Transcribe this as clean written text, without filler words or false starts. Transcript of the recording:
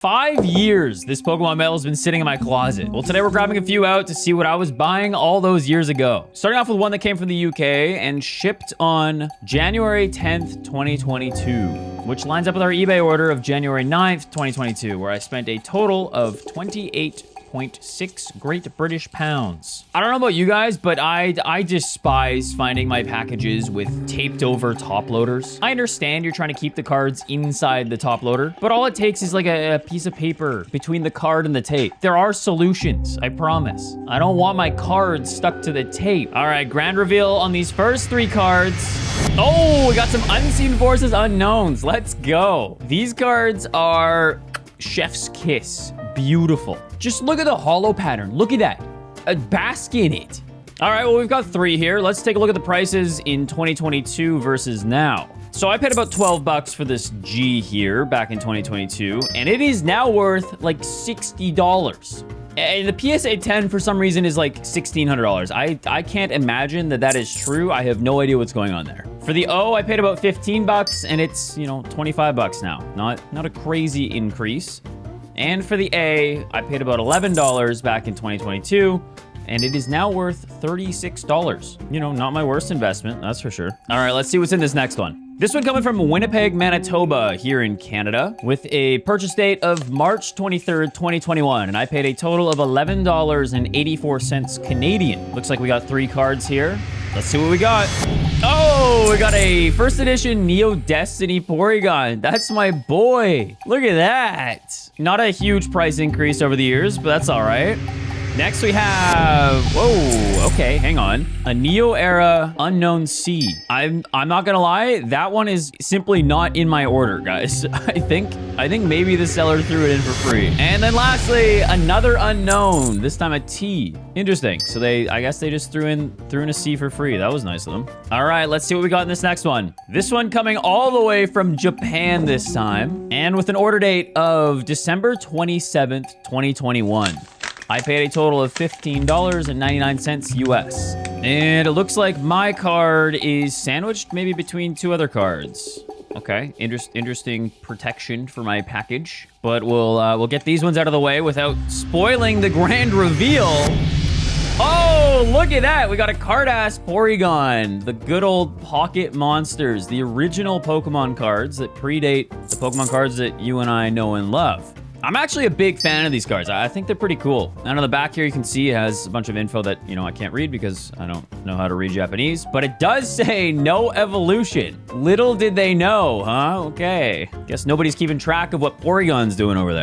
5 years this Pokemon medal has been sitting in my closet. Well, today we're grabbing a few out to see what I was buying all those years ago. Starting off with one that came from the UK and shipped on January 10th, 2022, which lines up with our eBay order of January 9th, 2022, where I spent a total of 28.6 Great British pounds. I don't know about you guys, but I despise finding my packages with taped over top loaders. I understand you're trying to keep the cards inside the top loader, but all it takes is like a piece of paper between the card and the tape. There are solutions, I promise. I don't want my cards stuck to the tape. All right, grand reveal on these first 3 cards. Oh, we got some Unseen Forces Unknowns. Let's go. These cards are Chef's Kiss. Beautiful. Just look at the hollow pattern. Look at that. Bask in it. All right, well, we've got 3 here. Let's take a look at the prices in 2022 versus now. So I paid about 12 bucks for this G here back in 2022, and it is now worth like $60. And the PSA 10 for some reason is like $1,600. I can't imagine that is true. I have no idea what's going on there. For the O, I paid about 15 bucks, and it's, 25 bucks now. Not a crazy increase. And for the A, I paid about $11 back in 2022, and it is now worth $36. Not my worst investment, that's for sure. All right, let's see what's in this next one. This one coming from Winnipeg, Manitoba, here in Canada, with a purchase date of March 23rd, 2021, and I paid a total of $11.84 Canadian. Looks like we got 3 cards here. Let's see what we got. Oh, we got a first edition Neo Destiny Porygon. That's my boy. Look at that. Not a huge price increase over the years, but that's all right. Next we have, whoa, okay, hang on. A Neo Era Unknown C. I'm not gonna lie, that one is simply not in my order, guys. I think maybe the seller threw it in for free. And then lastly, another unknown, this time a T. Interesting. So I guess they just threw in a C for free. That was nice of them. All right, let's see what we got in this next one. This one coming all the way from Japan this time, and with an order date of December 27th, 2021. I paid a total of $15.99 US. And it looks like my card is sandwiched maybe between 2 other cards. Okay, interesting protection for my package. But we'll get these ones out of the way without spoiling the grand reveal. Oh, look at that. We got a Card-ass Porygon. The good old Pocket Monsters. The original Pokemon cards that predate the Pokemon cards that you and I know and love. I'm actually a big fan of these cards. I think they're pretty cool. And on the back here, you can see it has a bunch of info that, I can't read because I don't know how to read Japanese. But it does say no evolution. Little did they know, huh? Okay. Guess nobody's keeping track of what Porygon's doing over there.